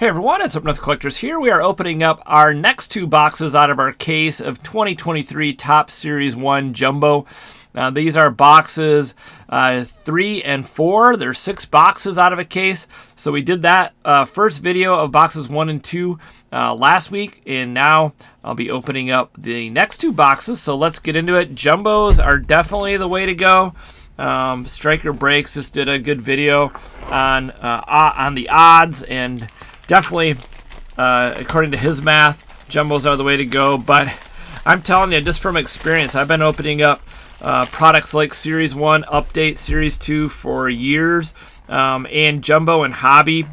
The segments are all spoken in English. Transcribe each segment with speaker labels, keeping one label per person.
Speaker 1: Hey everyone, it's UpNorth Collectors here. We are opening up our next two boxes out of our case of 2023 Top Series 1 Jumbo. These are boxes 3 and 4. There's 6 boxes out of a case. So we did that first video of boxes 1 and 2 last week, and now I'll be opening up the next two boxes. So let's get into it. Jumbos are definitely the way to go. Striker Breaks just did a good video on the odds, and definitely, according to his math, jumbos are the way to go. But I'm telling you, just from experience, I've been opening up products like Series 1, Update, Series 2 for years, and jumbo and hobby,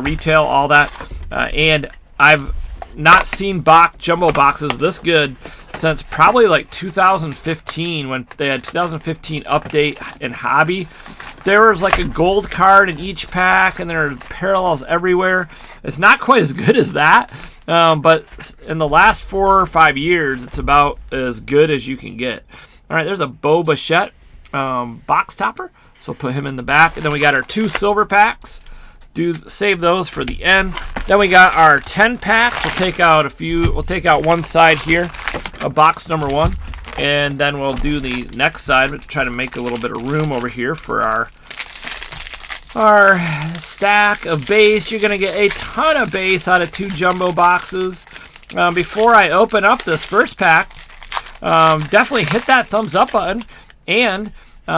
Speaker 1: retail, all that. And I've not seen jumbo boxes this good since probably like 2015, when they had 2015 Update and hobby. There was like a gold card in each pack, and there are parallels everywhere. It's not quite as good as that, but in the last 4 or 5 years, it's about as good as you can get. All right, there's a Bo Bichette box topper, so put him in the back. And then we got our 2 silver packs. Save those for the end. Then we got our 10 packs. We'll take out a few. We'll take out one side here, box number 1. And then we'll do the next side. We'll try to make a little bit of room over here for our stack of base. You're going to get a ton of base out of 2 jumbo boxes. Before I open up this first pack, definitely hit that thumbs up button and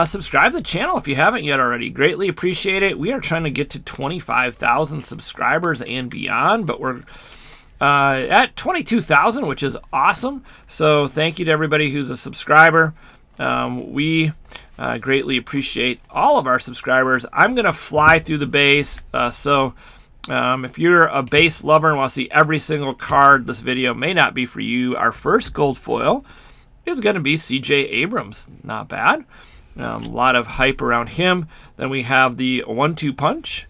Speaker 1: subscribe to the channel if you haven't yet already. Greatly appreciate it. We are trying to get to 25,000 subscribers and beyond, but we're at 22,000, which is awesome. So thank you to everybody who's a subscriber. We greatly appreciate all of our subscribers. I'm going to fly through the base. So if you're a base lover and want to see every single card, this video may not be for you. Our first gold foil is going to be C.J. Abrams. Not bad. A lot of hype around him. Then we have the 1-2 punch,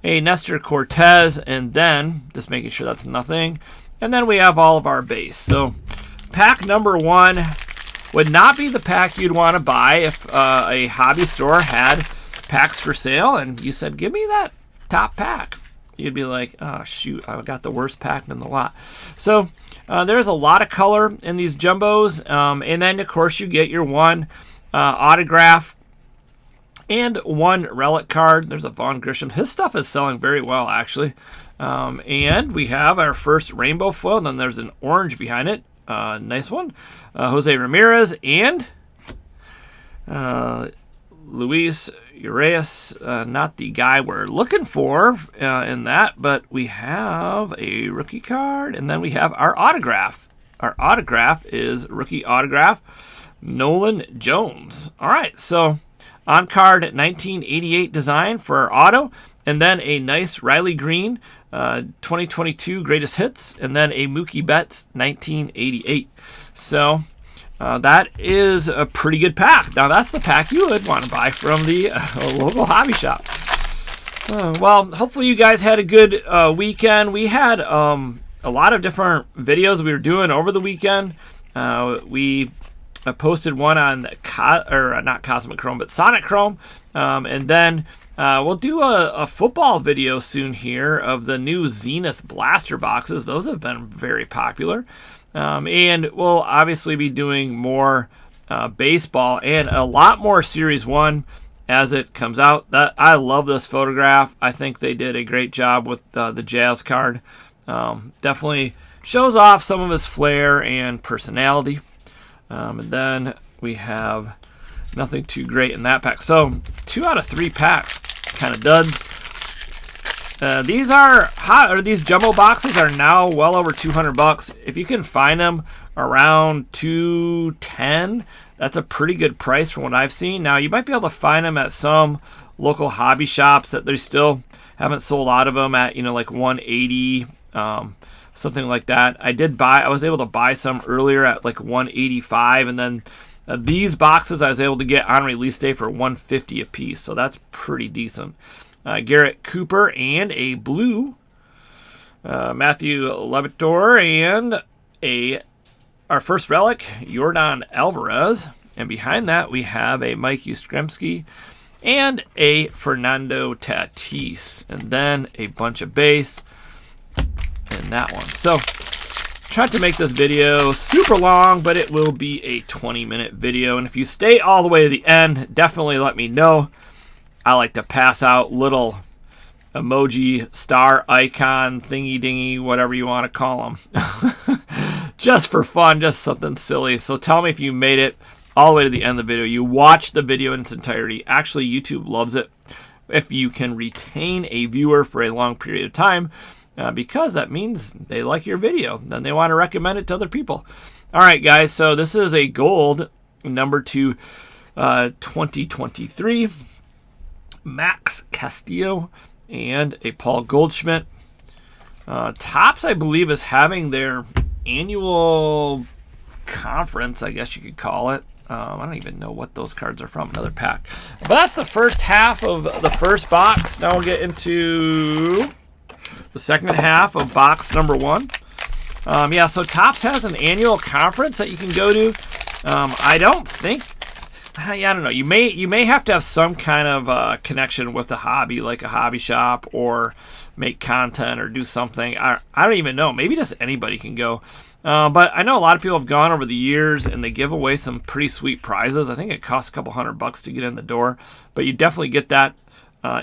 Speaker 1: a Nestor Cortez, and then just making sure that's nothing. And then we have all of our base. So pack number 1 would not be the pack you'd want to buy if a hobby store had packs for sale and you said, give me that top pack. You'd be like, oh shoot, I got the worst pack in the lot. So there's a lot of color in these jumbos. And then of course you get your 1 autograph and 1 relic card. There's a Vaughn Grisham. His stuff is selling very well, actually. And we have our first rainbow foil. And then there's an orange behind it. Nice one. Jose Ramirez and Luis Urias. Not the guy we're looking for in that, but we have a rookie card. And then we have our autograph. Our autograph is rookie autograph, Nolan Jones. All right, so on card 1988 design for our auto, and then a nice Riley Green 2022 greatest hits, and then a Mookie Betts 1988. So that is a pretty good pack. Now that's the pack you would want to buy from the local hobby shop. Well, hopefully you guys had a good weekend. We had a lot of different videos we were doing over the weekend. We posted one on not Cosmic Chrome, but Sonic Chrome, and then we'll do a football video soon here of the new Zenith Blaster boxes. Those have been very popular, and we'll obviously be doing more baseball and a lot more Series 1 as it comes out. I love this photograph. I think they did a great job with the Jazz card. Definitely shows off some of his flair and personality. And then we have nothing too great in that pack. So 2 out of 3 packs, kind of duds. These jumbo boxes are now well over $200. If you can find them around $210, that's a pretty good price from what I've seen. Now you might be able to find them at some local hobby shops that they still haven't sold out of them at, like $180. Something like that. I was able to buy some earlier at like $185, and then these boxes I was able to get on release day for $150 a piece, so that's pretty decent. Garrett Cooper and a blue Matthew Levitor, and our first relic, Yordan Alvarez, and behind that we have a Mike Yastrzemski and a Fernando Tatis, and then a bunch of base. in that one. So tried to make this video super long, but it will be a 20-minute video. And if you stay all the way to the end, definitely let me know. I like to pass out little emoji star icon thingy dingy, whatever you want to call them. Just for fun, just something silly. So tell me if you made it all the way to the end of the video. You watched the video in its entirety. Actually, YouTube loves it if you can retain a viewer for a long period of time, because that means they like your video. Then they want to recommend it to other people. All right, guys, so this is a gold number 2 2023 Max Castillo and a Paul Goldschmidt. Topps, I believe, is having their annual conference, I guess you could call it. I don't even know what those cards are from. Another pack. But that's the first half of the first box. Now we'll get into the second half of box number 1. Yeah, so Topps has an annual conference that you can go to. I don't think, I don't know. You may have to have some kind of connection with a hobby, like a hobby shop, or make content or do something. I don't even know. Maybe just anybody can go. But I know a lot of people have gone over the years, and they give away some pretty sweet prizes. I think it costs a couple $100 to get in the door, but you definitely get that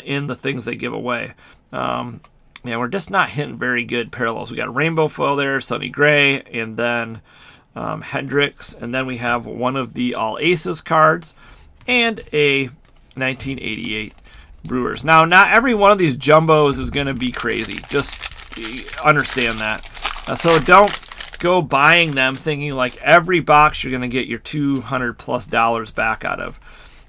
Speaker 1: in the things they give away. Yeah, we're just not hitting very good parallels. We got a rainbow foil there, Sonny Gray, and then Hendricks, and then we have one of the All Aces cards and a 1988 Brewers. Now, not every one of these jumbos is going to be crazy. Just understand that. So don't go buying them thinking like every box you're going to get your $200+ back out of.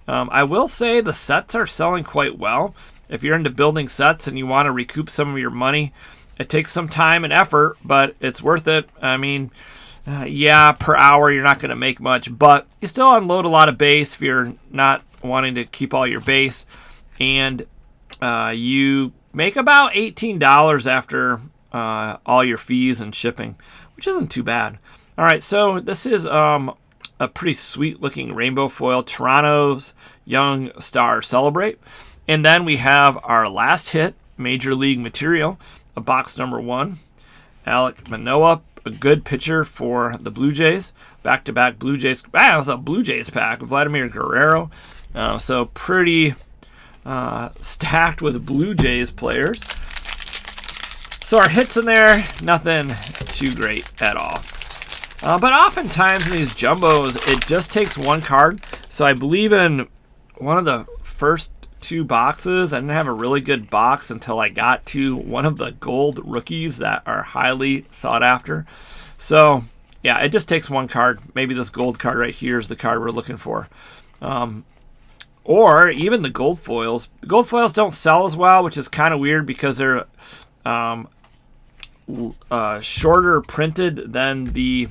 Speaker 1: I will say the sets are selling quite well. If you're into building sets and you want to recoup some of your money, it takes some time and effort, but it's worth it. I mean, yeah, per hour you're not going to make much, but you still unload a lot of base if you're not wanting to keep all your base, and you make about $18 after all your fees and shipping, which isn't too bad. All right, so this is a pretty sweet looking rainbow foil, Toronto's Young Star Celebrate. And then we have our last hit, Major League Material, a box number 1. Alek Manoah, a good pitcher for the Blue Jays. Back-to-back Blue Jays. Wow, it's a Blue Jays pack. Vladimir Guerrero. So pretty stacked with Blue Jays players. So our hits in there, nothing too great at all. But oftentimes in these jumbos, it just takes one card. So I believe in one of the first 2 boxes, I didn't have a really good box until I got to one of the gold rookies that are highly sought after. So yeah, it just takes one card. Maybe this gold card right here is the card we're looking for. Or even the gold foils. The gold foils don't sell as well, which is kind of weird because they're shorter printed than the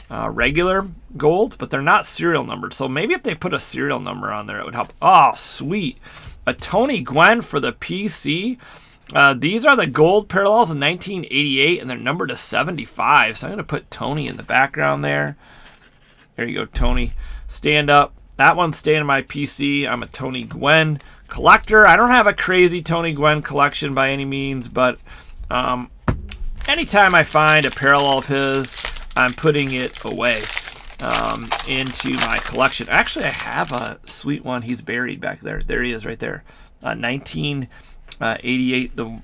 Speaker 1: regular gold, but they're not serial numbered. So maybe if they put a serial number on there, it would help. Oh, sweet. A Tony Gwynn for the PC. These are the gold parallels in 1988, and they're numbered to 75. So I'm going to put Tony in the background there. There you go, Tony. Stand up. That one's staying in my PC. I'm a Tony Gwynn collector. I don't have a crazy Tony Gwynn collection by any means, but anytime I find a parallel of his, I'm putting it away into my collection. Actually, I have a sweet one. He's buried back there. There he is right there. 1988, the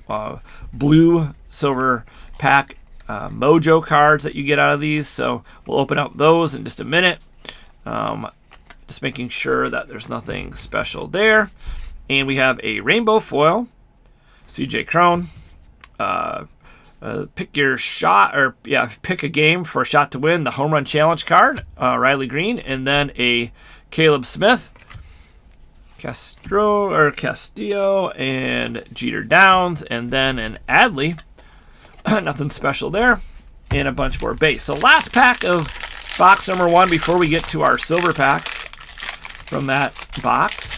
Speaker 1: blue silver pack mojo cards that you get out of these. So we'll open up those in just a minute. Just making sure that there's nothing special there. And we have a rainbow foil, CJ Cron. Pick your shot, or yeah, pick a game for a shot to win. The home run challenge card, Riley Green, and then a Caleb Smith, Castillo, and Jeter Downs, and then an Adley. Nothing special there, and a bunch more base. So last pack of box number 1 before we get to our silver packs from that box.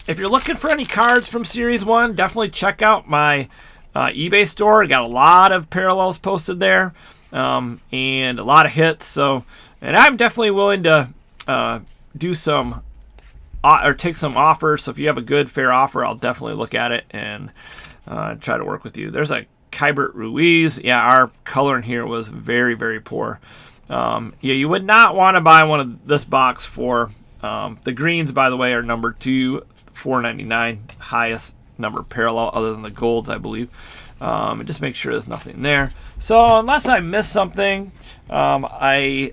Speaker 1: If you're looking for any cards from Series 1, definitely check out my eBay store. Got a lot of parallels posted there, and a lot of hits. So, and I'm definitely willing to do some or take some offers. So if you have a good, fair offer, I'll definitely look at it and try to work with you. There's a Kybert Ruiz. Yeah, our color in here was very, very poor. Yeah, you would not want to buy one of this box for the greens, by the way, are number 2, $4.99, highest number parallel other than the golds, I believe. And just make sure there's nothing there. So unless I missed something, I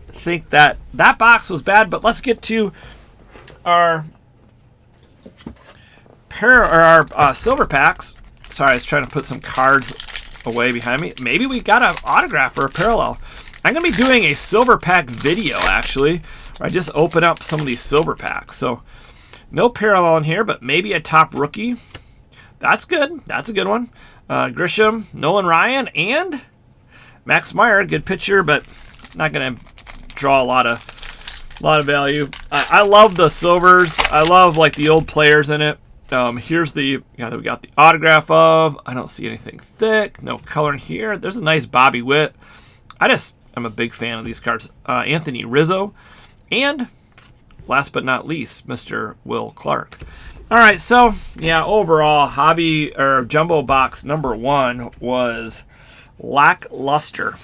Speaker 1: think that box was bad. But let's get to our silver packs. Sorry, I was trying to put some cards away behind me. Maybe we got an autograph or a parallel. I'm going to be doing a silver pack video, actually, where I just open up some of these silver packs. So no parallel in here, but maybe a top rookie. That's good. That's a good one. Grisham, Nolan Ryan, and Max Meyer. Good pitcher, but not going to draw a lot of value. I love the silvers. I love like the old players in it. Here's the guy that we got the autograph of. I don't see anything thick. No color in here. There's a nice Bobby Witt. I'm a big fan of these cards. Anthony Rizzo, and last but not least, Mr. Will Clark. All right, so yeah, overall, hobby or jumbo box number 1 was lackluster.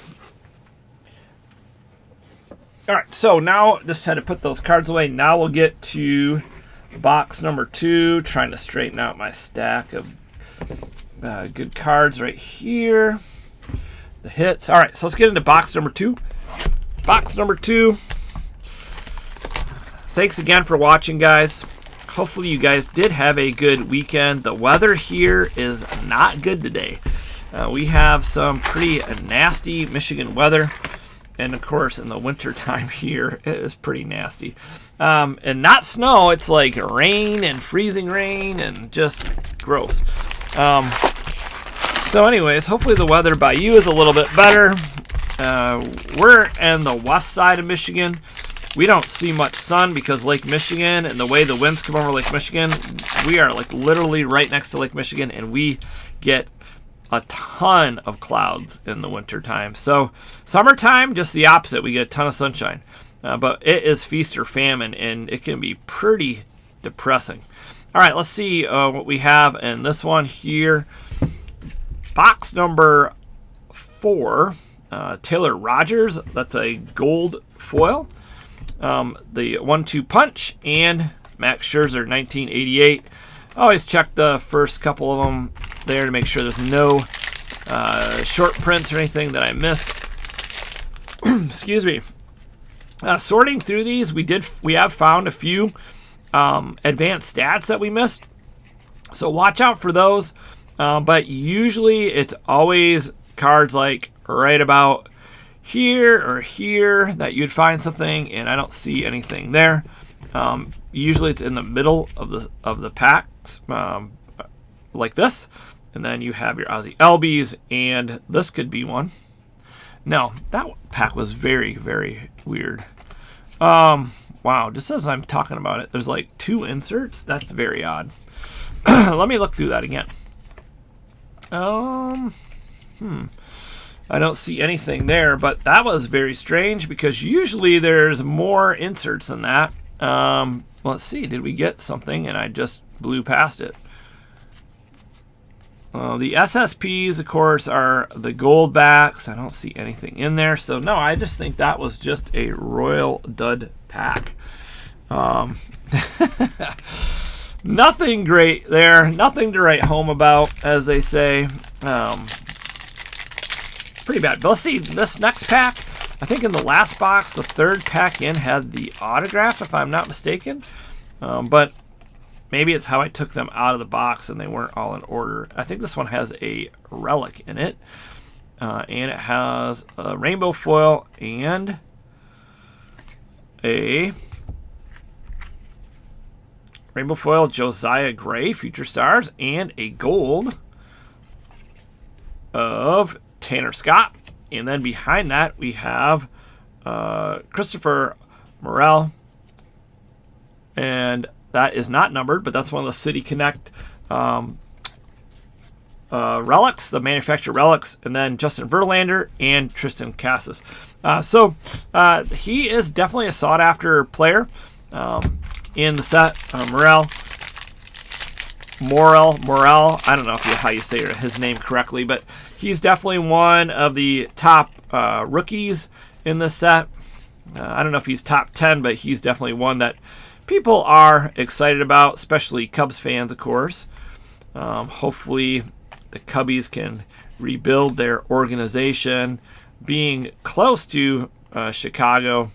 Speaker 1: All right, so now just had to put those cards away. Now we'll get to box number 2, trying to straighten out my stack of good cards right here. The hits. All right, so let's get into box number 2. Box number 2. Thanks again for watching, guys. Hopefully you guys did have a good weekend. The weather here is not good today. We have some pretty nasty Michigan weather. And, of course, in the winter time here, it is pretty nasty. And not snow. It's like rain and freezing rain and just gross. So anyways, hopefully the weather by you is a little bit better. We're in the west side of Michigan. We don't see much sun because Lake Michigan and the way the winds come over Lake Michigan, we are like literally right next to Lake Michigan, and we get a ton of clouds in the winter time. So summertime, just the opposite. We get a ton of sunshine. But it is feast or famine, and it can be pretty depressing. All right, let's see what we have in this one here. Box number 4, Taylor Rogers. That's a gold foil. The 1-2 punch, and Max Scherzer, 1988. Always check the first couple of them there to make sure there's no short prints or anything that I missed. Excuse me. Sorting through these, we have found a few advanced stats that we missed, so watch out for those. But usually it's always cards like right about here or here that you'd find something, and I don't see anything there. Usually it's in the middle of the packs, like this, and then you have your Ozzie Albies, and this could be one. No, that pack was very, very weird. Wow, just as I'm talking about it, there's like 2 inserts. That's very odd. Let me look through that again. I don't see anything there, but that was very strange because usually there's more inserts than that. Let's see, did we get something and I just blew past it? The SSPs, of course, are the gold backs. I don't see anything in there. So, no, I just think that was just a royal dud pack. Nothing great there. Nothing to write home about, as they say. Pretty bad. But let's see this next pack. I think in the last box, the 3rd pack in had the autograph, if I'm not mistaken. But maybe it's how I took them out of the box and they weren't all in order. I think this one has a relic in it. And it has a rainbow foil and a rainbow foil Josiah Gray, Future Stars, and a gold of Tanner Scott. And then behind that, we have Christopher Morel. And that is not numbered, but that's one of the City Connect relics, the manufacturer relics. And then Justin Verlander and Tristan Cassis. So he is definitely a sought-after player in the set. Morel Morel. I don't know how you say his name correctly, but he's definitely one of the top rookies in this set. I don't know if he's top 10, but he's definitely one that people are excited about, especially Cubs fans, of course. Hopefully the Cubbies can rebuild their organization. Being close to Chicago,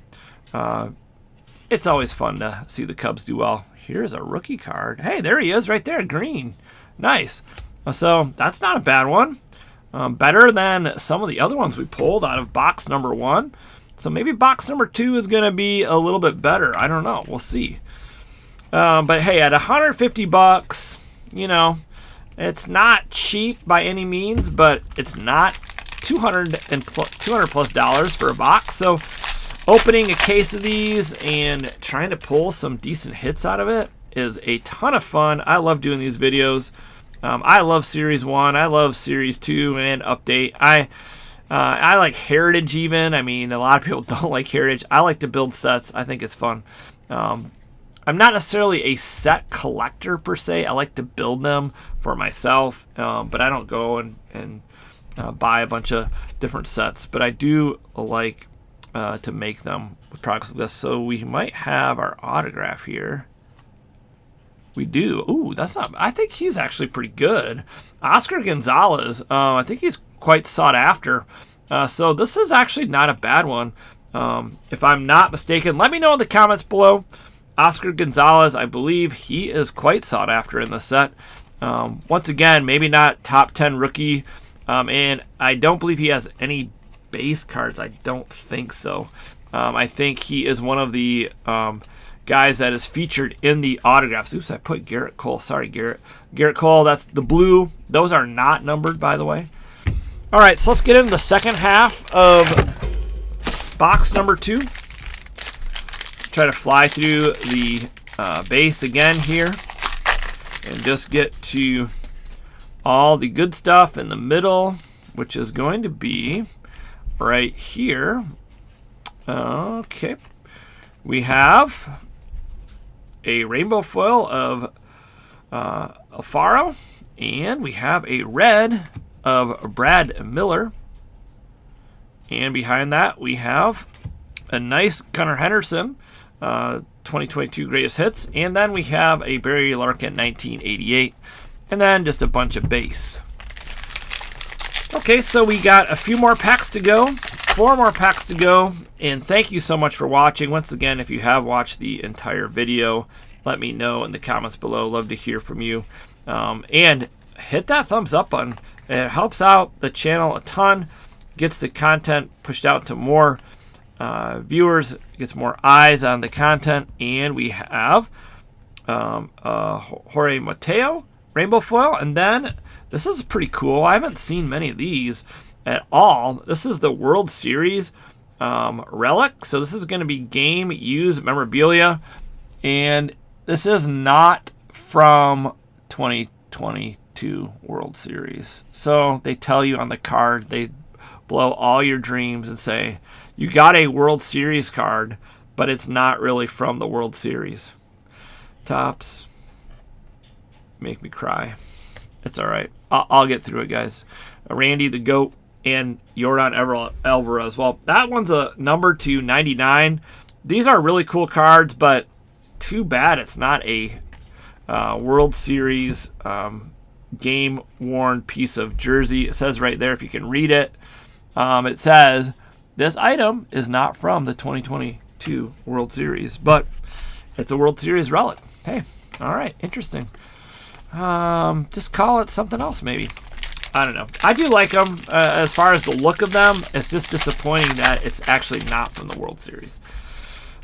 Speaker 1: it's always fun to see the Cubs do well. Here's a rookie card. Hey, there he is right there, green. Nice. So that's not a bad one. Better than some of the other ones we pulled out of box number 1. So maybe box number 2 is going to be a little bit better. I don't know. We'll see. But hey, at $150, you know, it's not cheap by any means, but it's not $200 plus dollars for a box. So opening a case of these and trying to pull some decent hits out of it is a ton of fun. I love doing these videos. I love Series 1. I love Series 2 and Update. I like Heritage even. I mean, a lot of people don't like Heritage. I like to build sets. I think it's fun. I'm not necessarily a set collector per se. I like to build them for myself, but I don't go and buy a bunch of different sets. But I do like to make them with products like this. So we might have our autograph here. We do. Ooh, that's not... I think he's actually pretty good. Oscar Gonzalez. I think he's quite sought after. So this is actually not a bad one. If I'm not mistaken, let me know in the comments below. Oscar Gonzalez, I believe he is quite sought after in the set. Once again, maybe not top 10 rookie. And I don't believe he has any base cards. I don't think so. I think he is one of the guys that is featured in the autographs. Oops, I put Garrett Cole. Sorry, Garrett. Garrett Cole, that's the blue. Those are not numbered, by the way. All right, so let's get into the second half of box number 2. Try to fly through the base again here and just get to all the good stuff in the middle, which is going to be right here. Okay. We have a rainbow foil of Alfaro, and we have a red of Brad Miller. And behind that, we have a nice Gunnar Henderson 2022 greatest hits, and then we have a Barry Larkin 1988, and then just a bunch of base. Okay, so we got a few more packs to go, 4 more packs to go, and thank you so much for watching. Once again, if you have watched the entire video, let me know in the comments below. Love to hear from you, and hit that thumbs up button. It helps out the channel a ton, gets the content pushed out to more viewers, gets more eyes on the content. And we have Jorge Mateo rainbow foil, and then this is pretty cool. I haven't seen many of these at all. This is the World Series relic, so this is going to be game used memorabilia, and this is not from 2022 World Series. So they tell you on the card, they blow all your dreams and say you got a World Series card, but it's not really from the World Series. Tops make me cry. It's all right. I'll get through it, guys. Randy the GOAT and Yordan Alvarez. Well, that one's a number 299. These are really cool cards, but too bad it's not a World Series game-worn piece of jersey. It says right there, if you can read it, it says, this item is not from the 2022 World Series, but it's a World Series relic. Hey, all right, interesting. Just call it something else, maybe. I don't know. I do like them. As far as the look of them, it's just disappointing that it's actually not from the World Series.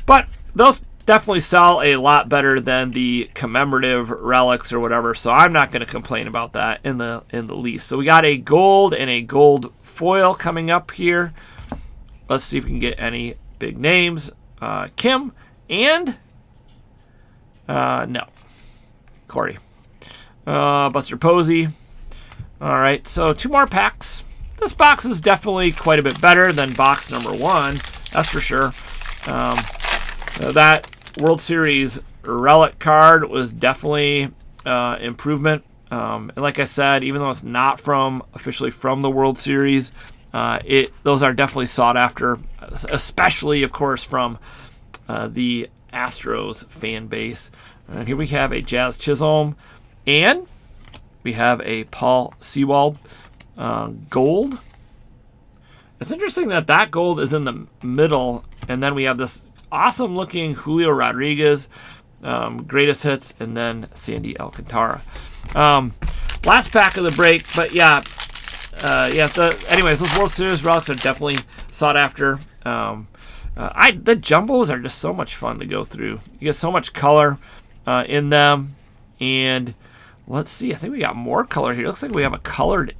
Speaker 1: But those definitely sell a lot better than the commemorative relics or whatever, so I'm not going to complain about that in the least. So we got a gold and a gold foil coming up here. Let's see if we can get any big names. Kim and no, Corey. Buster Posey. All right, so 2 more packs. This box is definitely quite a bit better than box number 1. That's for sure. That World Series relic card was definitely improvement. And like I said, even though it's not officially from the World Series, those are definitely sought after, especially, of course, from the Astros fan base. And here we have a Jazz Chisholm, and we have a Paul Sewald gold. It's interesting that gold is in the middle, and then we have this awesome-looking Julio Rodriguez, greatest hits, and then Sandy Alcantara. Last pack of the break, but anyways, those World Series relics are definitely sought after. The jumbos are just so much fun to go through. You get so much color in them, and let's see. I think we got more color here. Looks like we have a colored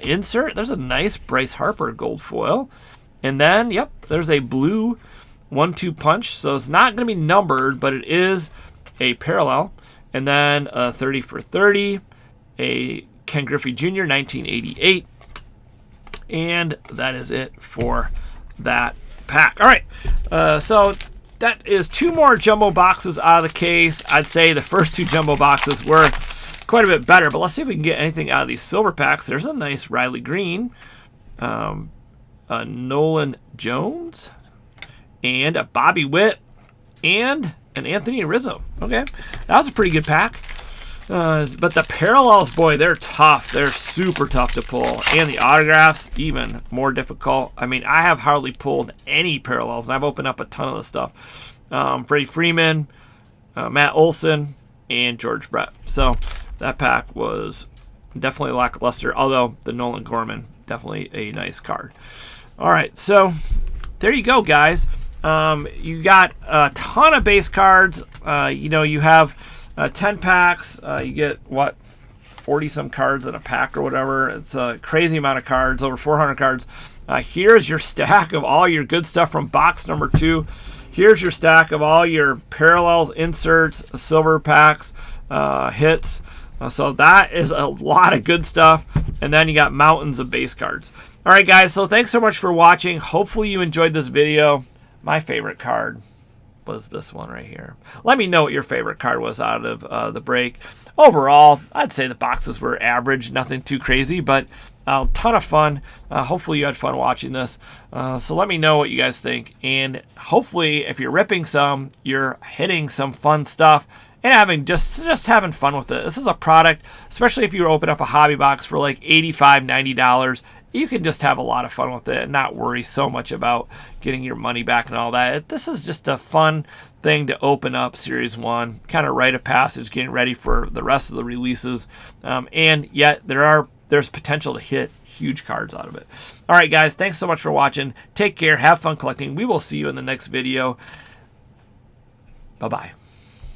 Speaker 1: insert. There's a nice Bryce Harper gold foil, and then there's a blue 1-2 punch. So it's not going to be numbered, but it is a parallel. And then a 30 for 30, a Ken Griffey Jr. 1988, and that is it for that pack. All right, so that is 2 more jumbo boxes out of the case. I'd say the first 2 jumbo boxes were quite a bit better, but let's see if we can get anything out of these silver packs. There's a nice Riley Green, a Nolan Jones, and a Bobby Witt, and an Anthony Rizzo. Okay, that was a pretty good pack. But the parallels, boy, they're tough. They're super tough to pull. And the autographs, even more difficult. I mean, I have hardly pulled any parallels, and I've opened up a ton of this stuff. Freddie Freeman, Matt Olson, and George Brett. So that pack was definitely lackluster, although the Nolan Gorman, definitely a nice card. All right, so there you go, guys. You got a ton of base cards. You have 10 packs. You get, 40-some cards in a pack or whatever. It's a crazy amount of cards, over 400 cards. Here's your stack of all your good stuff from box number 2. Here's your stack of all your parallels, inserts, silver packs, hits. So that is a lot of good stuff. And then you got mountains of base cards. All right, guys, so thanks so much for watching. Hopefully you enjoyed this video. My favorite card was this one right here. Let me know what your favorite card was out of the break. Overall, I'd say the boxes were average, nothing too crazy, but a ton of fun. Hopefully you had fun watching this. So let me know what you guys think. And hopefully if you're ripping some, you're hitting some fun stuff and having just having fun with it. This is a product, especially if you open up a hobby box for like $85, $90, you can just have a lot of fun with it and not worry so much about getting your money back and all that. This is just a fun thing to open up Series 1, kind of rite of passage, getting ready for the rest of the releases. And yet there's potential to hit huge cards out of it. All right, guys, thanks so much for watching. Take care. Have fun collecting. We will see you in the next video. Bye-bye.